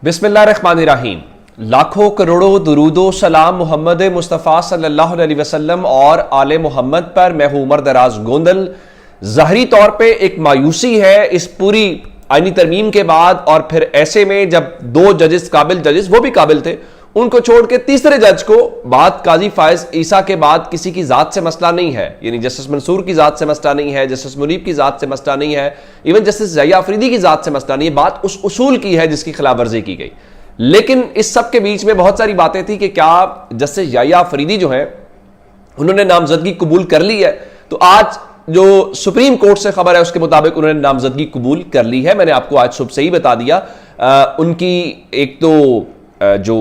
बिस्मिल्लाहिर्रहमानिर्रहीम। लाखों करोड़ों दुरूदो सलाम मोहम्मद मुस्तफ़ा सल्लल्लाहु अलैहि वसल्लम और आले मोहम्मद पर। मैं हूं उमर दराज गोंदल। ज़ाहरी तौर पे एक मायूसी है इस पूरी आईनी तरमीम के बाद, और फिर ऐसे में जब दो जजेस, काबिल जजेस, वो भी काबिल थे, उनको छोड़ के तीसरे जज को बात काजी फायज ईसा के बाद किसी की जात से मसला नहीं है, यानी जस्टिस मंसूर की जात से मसला नहीं है, जस्टिस मुनीब की जात से मसला नहीं है, इवन जस्टिस जया अफरीदी की जात से मसला नहीं है। बात उस उसूल की है जिसकी खिलाफ वर्जी की गई। लेकिन इस सब के बीच में बहुत सारी बातें थी कि क्या जस्टिस जया अफरीदी जो है उन्होंने नामजदगी कबूल कर ली है। तो आज जो सुप्रीम कोर्ट से खबर है उसके मुताबिक उन्होंने नामजदगी कबूल कर ली है। मैंने आपको आज सुबह से ही बता दिया। उनकी एक तो जो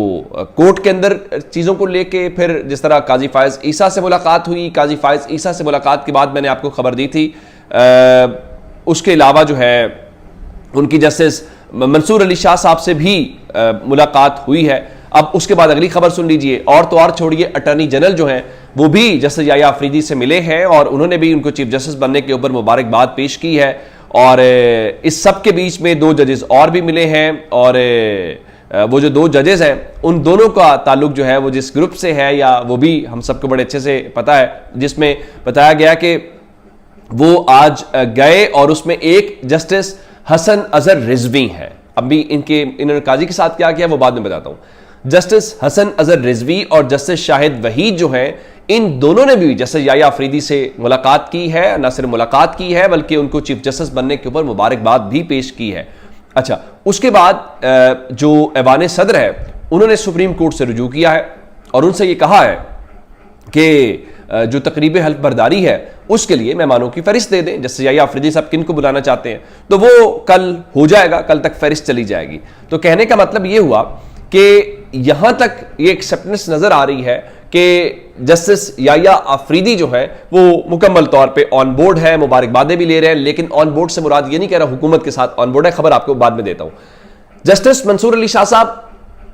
कोर्ट के अंदर चीज़ों को लेके, फिर जिस तरह काजी फायज ईसा से मुलाकात हुई, काजी फायज ईसा से मुलाकात के बाद मैंने आपको खबर दी थी, उसके अलावा जो है उनकी जस्टिस मंसूर अली शाह साहब से भी मुलाकात हुई है। अब उसके बाद अगली खबर सुन लीजिए। और तो और छोड़िए, अटॉर्नी जनरल जो हैं वो भी जस्टिस याया अफरीदी से मिले हैं और उन्होंने भी उनको चीफ जस्टिस बनने के ऊपर मुबारकबाद पेश की है। और इस सब के बीच में दो जजेस और भी मिले हैं, और वो जो दो जजेस हैं उन दोनों का ताल्लुक जो है वो जिस ग्रुप से है, या वो भी हम सबको बड़े अच्छे से पता है, जिसमें बताया गया कि वो आज गए और उसमें एक जस्टिस हसन अजहर रिजवी हैं। अभी इन्होंने काजी के साथ क्या किया वो बाद में बताता हूं। जस्टिस हसन अजहर रिजवी और जस्टिस शाहिद वहीद जो हैं, इन दोनों ने भी जस्टिस याया अफरीदी से मुलाकात की है। न सिर्फ मुलाकात की है बल्कि उनको चीफ जस्टिस बनने के ऊपर मुबारकबाद भी पेश की है। अच्छा, उसके बाद जो ऐवान सदर है उन्होंने सुप्रीम कोर्ट से रुजू किया है और उनसे ये कहा है कि जो तकरीब हल्फ बर्दारी है उसके लिए मेहमानों की फहरिस्त दे दें। जैसे याया अफरीदी साहब किन को बुलाना चाहते हैं तो वो कल हो जाएगा, कल तक फहरिस्त चली जाएगी। तो कहने का मतलब ये हुआ कि यहां तक ये एक्सेप्टेंस नजर आ रही है कि जस्टिस याया अफरीदी जो है वो मुकम्मल तौर पे ऑन बोर्ड है, मुबारकबादें भी ले रहे हैं। लेकिन ऑन बोर्ड से मुराद ये नहीं कह रहा हुकूमत के साथ ऑन बोर्ड है, खबर आपको बाद में देता हूं। जस्टिस मंसूर अली शाह साहब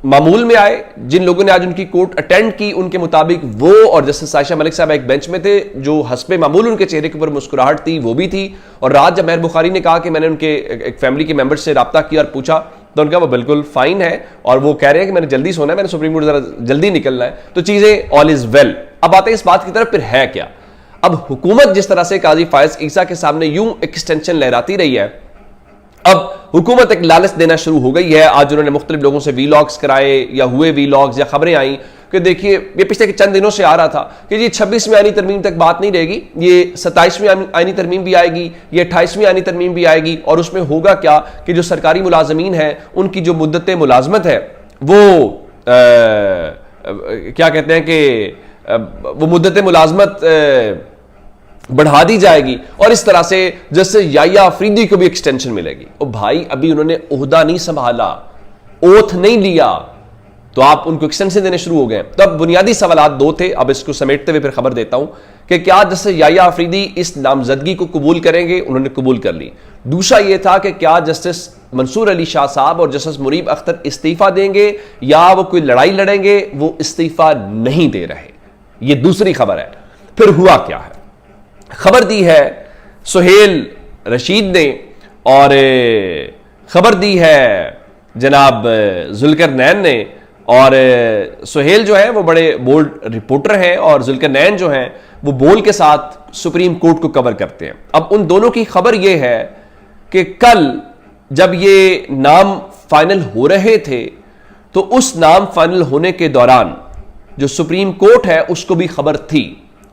मामूल में आए, जिन लोगों ने आज उनकी कोर्ट अटेंड की उनके मुताबिक वो और जस्टिस आयशा मलिक साहब एक बेंच में थे। जो हस्बे मामूल उनके चेहरे के ऊपर मुस्कुराहट थी वो भी थी। और रात जब मेहर बुखारी ने कहा कि मैंने उनके एक फैमिली के मेंबर से रब्ता किया और पूछा तो उनका वो बिल्कुल फाइन है और वो कह रहे हैं कि मैंने जल्दी सोना है, मैंने सुप्रीम कोर्ट जरा जल्दी निकलना है, तो चीजें ऑल इज वेल। अब आते हैं इस बात की तरफ, फिर है क्या। अब हुकूमत जिस तरह से काजी फायज ईसा के सामने यूं एक्सटेंशन लहराती रही है, अब हुकूमत एक लालच देना शुरू हो गई है। आज उन्होंने मुख्तलिफ लोगों से वीलॉग्स कराए या हुए वीलॉग्स या खबरें आई कि देखिए ये पिछले चंद दिनों से आ रहा था कि ये 26वीं आईनी तरमीम तक बात नहीं रहेगी, ये 27वीं आईनी तरमीम भी आएगी, ये 28वीं आईनी तरमीम भी आएगी। और उसमें होगा क्या कि जो सरकारी मुलाजमीन है उनकी जो मुद्दत मुलाजमत है वो क्या कहते हैं कि वो मुद्दत मुलाजमत बढ़ा दी जाएगी और इस तरह से जैसे याया अफरीदी को भी एक्सटेंशन मिलेगी। और भाई अभी उन्होंने ओहदा नहीं संभाला, ओथ नहीं लिया, तो आप उनको एक्सटेंशन देने शुरू हो गए। तो अब बुनियादी सवाल दो थे, अब इसको समेटते हुए फिर खबर देता हूं कि क्या जैसे याया अफरीदी इस नामजदगी को कबूल करेंगे, उन्होंने कबूल कर ली। दूसरा यह था कि क्या जस्टिस मंसूर अली शाह साहब और जस्टिस मुनीब अख्तर इस्तीफा देंगे या वो कोई लड़ाई लड़ेंगे। वो इस्तीफा नहीं दे रहे, ये दूसरी खबर है। फिर हुआ क्या है, खबर दी है सुहेल रशीद ने और खबर दी है जनाब जुल्करनैन ने। और सुहेल जो है वो बड़े बोल्ड रिपोर्टर हैं और जुल्करनैन जो हैं वो बोल के साथ सुप्रीम कोर्ट को कवर करते हैं। अब उन दोनों की खबर यह है कि कल जब ये नाम फाइनल हो रहे थे तो उस नाम फाइनल होने के दौरान जो सुप्रीम कोर्ट है उसको भी खबर थी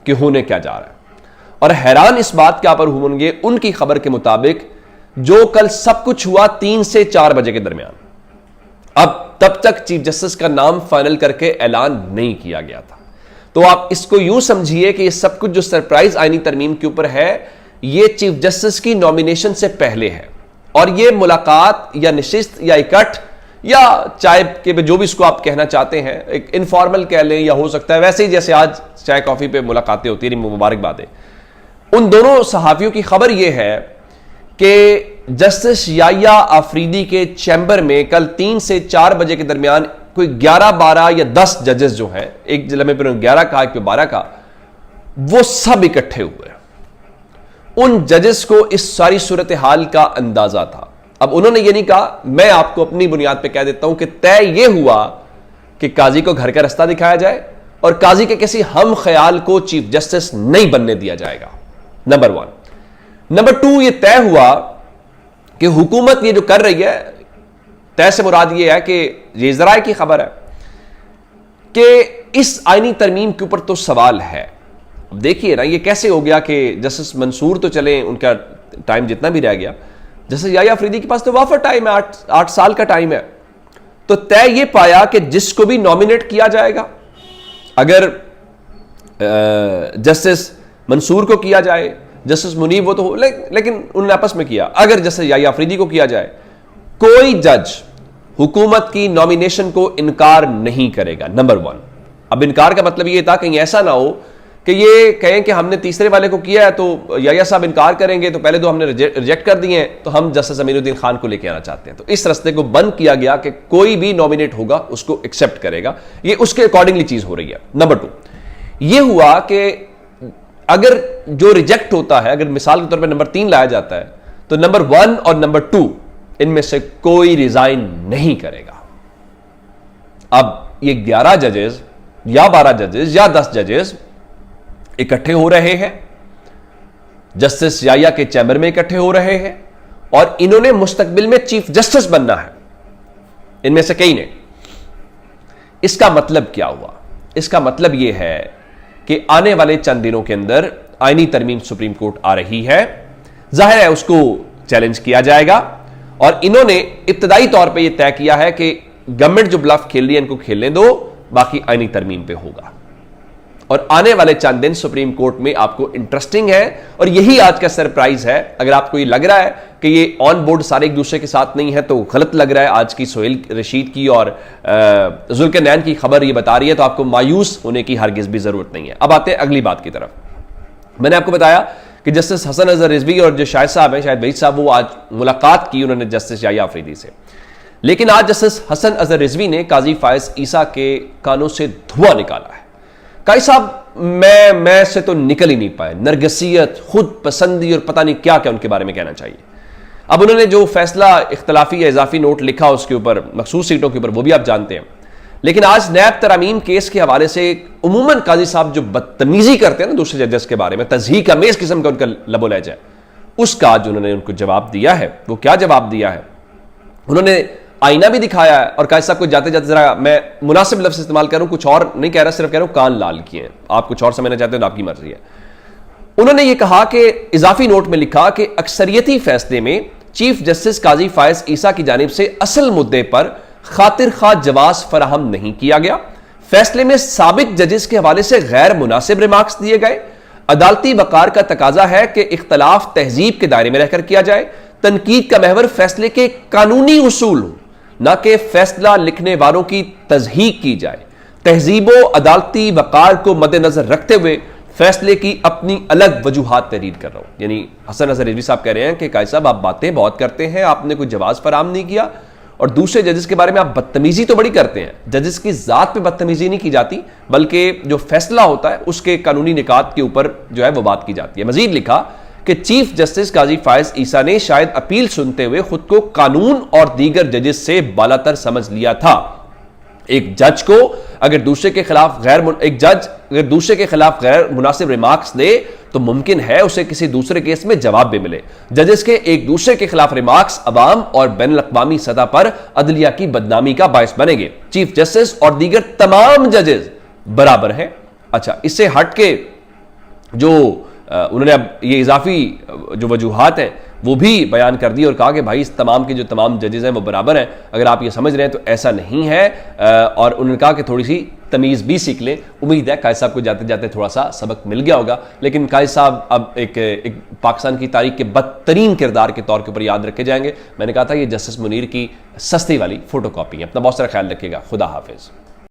कि होने क्या जा रहा है। और हैरान इस बात क्या पर होंगे, उनकी खबर के मुताबिक जो कल सब कुछ हुआ 3 से 4 बजे के दरमियान, अब तब तक चीफ जस्टिस का नाम फाइनल करके ऐलान नहीं किया गया था। तो आप इसको यूं समझिए कि ये सब कुछ जो सरप्राइज आईनी तरमीम के ऊपर है ये चीफ जस्टिस की नॉमिनेशन से पहले है। और ये मुलाकात या निशिस्त या इकट्ठ या चाय के जो भी इसको आप कहना चाहते हैं, एक इनफॉर्मल कह लें या हो सकता है वैसे ही जैसे आज चाय कॉफी पे मुलाकातें होती है, मुबारकबादें। उन दोनों सहाफियों की खबर यह है कि जस्टिस याया अफरीदी के चैम्बर में कल 3 से 4 बजे के दरमियान कोई 11, 12 या 10 जजेस जो हैं, एक जिले में 11 का, एक 12 का, वो सब इकट्ठे हुए। उन जजेस को इस सारी सूरत हाल का अंदाजा था अब उन्होंने ये नहीं कहा, मैं आपको अपनी बुनियाद पे कह देता हूं कि तय ये हुआ कि काजी को घर का रास्ता दिखाया जाए और काजी के किसी हम ख्याल को चीफ जस्टिस नहीं बनने दिया जाएगा। नंबर 1। नंबर 2, यह तय हुआ कि हुकूमत ये जो कर रही है, तय से मुराद ये है कि ये जराए की खबर है कि इस आईनी तरमीम के ऊपर तो सवाल है। अब देखिए ना, ये कैसे हो गया कि जस्टिस मंसूर तो चले, उनका टाइम जितना भी रह गया, जस्टिस याह्या अफरीदी के पास तो वाफर टाइम है, 8 साल का टाइम है। तो तय ये पाया कि जिसको भी नॉमिनेट किया जाएगा, अगर जस्टिस मंसूर को किया जाए, जस्टिस मुनीब वो तो हो, लेकिन उन्होंने आपस में किया, अगर जस्टिस याह्या अफरीदी को किया जाए, कोई जज हुकूमत की नॉमिनेशन को इनकार नहीं करेगा। नंबर 1। अब इनकार का मतलब यह था कहीं ऐसा ना हो कि ये कहें कि हमने तीसरे वाले को किया है तो याह्या साहब इनकार करेंगे, तो पहले तो हमने रिजेक्ट कर दिए हैं, तो हम जस्टिस अमीनुद्दीन खान को लेके आना चाहते हैं। तो इस रास्ते को बंद किया गया कि कोई भी नॉमिनेट होगा उसको एक्सेप्ट करेगा, ये उसके अकॉर्डिंगली चीज हो रही है। नंबर 2, ये हुआ कि अगर जो रिजेक्ट होता है, अगर मिसाल के तौर पर नंबर 3 लाया जाता है, तो नंबर 1 और नंबर 2 इनमें से कोई रिजाइन नहीं करेगा। अब ये 11 जजेस या 12 जजेस या 10 जजेस इकट्ठे हो रहे हैं, जस्टिस याह्या के चैम्बर में इकट्ठे हो रहे हैं और इन्होंने मुस्तकबिल में चीफ जस्टिस बनना है, इनमें से कई ने। इसका मतलब क्या हुआ? इसका मतलब यह है कि आने वाले चंद दिनों के अंदर आईनी तरमीम सुप्रीम कोर्ट आ रही है, जाहिर है उसको चैलेंज किया जाएगा और इन्होंने इब्तदाई तौर पे यह तय किया है कि गवर्नमेंट जो ब्लफ खेल रही है इनको खेलने दो, बाकी आईनी तरमीम पे होगा। और आने वाले चंद दिन सुप्रीम कोर्ट में आपको इंटरेस्टिंग है और यही आज का सरप्राइज है। अगर आपको ये लग रहा है कि ये ऑन बोर्ड सारे एक दूसरे के साथ नहीं है तो गलत लग रहा है। आज की सोहेल रशीद की और जुल्करनैन की खबर ये बता रही है, तो आपको मायूस होने की हरगिज भी जरूरत नहीं है। अब आते हैं अगली बात की तरफ। मैंने आपको बताया कि जस्टिस हसन अजहर रिजवी और जो शाहिद साहब हैं, शाहिद वहीद साहब, वो आज मुलाकात की उन्होंने जस्टिस याह्या अफरीदी से। लेकिन आज जस्टिस हसन अजहर रिजवी ने काजी फायज ईसा के कानों से धुआं निकाला है। काजी साहब मैं से तो निकल ही नहीं पाए, नरगसियत, खुद पसंदी और पता नहीं क्या क्या उनके बारे में कहना चाहिए। अब उन्होंने जो फैसला इख्तलाफी या इजाफी नोट लिखा उसके ऊपर, मखसूस सीटों के ऊपर, वो भी आप जानते हैं। लेकिन आज नैब तरामीम केस के हवाले से उमूमन काजी साहब जो बदतमीजी करते हैं ना दूसरे जजेस के बारे में, तज़हीक अमेज़ किस्म का उनका लबो लहजा है, उसका आज उन्होंने उनको जवाब दिया है। वो क्या जवाब दिया है? उन्होंने आईना भी दिखाया है और काजी साहब को जाते जाते जरा मैं मुनासिब लफ्ज़ इस्तेमाल करूं, कुछ और नहीं कह रहा, सिर्फ कह रहा हूं कान लाल किए। आप कुछ और समझना चाहते हो तो आपकी मर्जी है। उन्होंने ये कहा कि इजाफी नोट में लिखा कि अक्सरियती फैसले में चीफ जस्टिस काजी फायज ईसा की जानिब से असल मुद्दे पर खातिर खा जवाब फराहम नहीं किया गया। फैसले में साबिक जजेस के हवाले से गैर मुनासिब रिमार्क्स दिए गए। अदालती वकार का तकाजा है कि इख्तलाफ तहजीब के दायरे में रहकर किया जाए। तनकीद का महवर फैसले के कानूनी उसूल हो, ना कि फैसला लिखने वालों की तज़हीक की जाए। तहजीबो अदालती वकार को मद्देनजर रखते हुए फैसले की अपनी अलग वजूहात तहरीर कर रहा हूं। यानी हसन अजहर रिजवी साहब कह रहे हैं कि काजी साहब आप बातें बहुत करते हैं, आपने कोई जवाब फराहम नहीं किया और दूसरे जजेस के बारे में आप बदतमीजी तो बड़ी करते हैं। जजेस की जात पे बदतमीजी नहीं की जाती, बल्कि जो फैसला होता है उसके कानूनी निकात के ऊपर जो है वो बात की जाती है। मजीद लिखा कि चीफ जस्टिस काजी फायज ईसा ने शायद अपील सुनते हुए खुद को कानून और दीगर जजेस से बालातर समझ लिया था। एक जज को अगर दूसरे के खिलाफ गैर मुनासिब रिमार्क्स दे तो मुमकिन है उसे किसी दूसरे केस में जवाब भी मिले। जजेस के एक दूसरे के खिलाफ रिमार्क्स अवाम और बैनुल अक़वामी सतह पर अदलिया की बदनामी का बायस बनेंगे। चीफ जस्टिस और दीगर तमाम जजेस बराबर हैं। अच्छा, इससे हट के जो उन्होंने अब ये इजाफी जो वजूहात हैं वो भी बयान कर दी और कहा कि भाई इस तमाम के जो तमाम जजेस हैं वो बराबर हैं। अगर आप ये समझ रहे हैं तो ऐसा नहीं है। और उन्होंने कहा कि थोड़ी सी तमीज़ भी सीख लें। उम्मीद है काजी साहब को जाते जाते थोड़ा सा सबक मिल गया होगा। लेकिन काजी साहब अब एक पाकिस्तान की तारीख के बदतरीन किरदार के तौर के ऊपर याद रखे जाएंगे। मैंने कहा था ये जस्टिस मुनीर की सस्ती वाली फोटो कॉपी है। अपना बहुत सारा ख्याल रखिएगा। खुदा हाफिज़।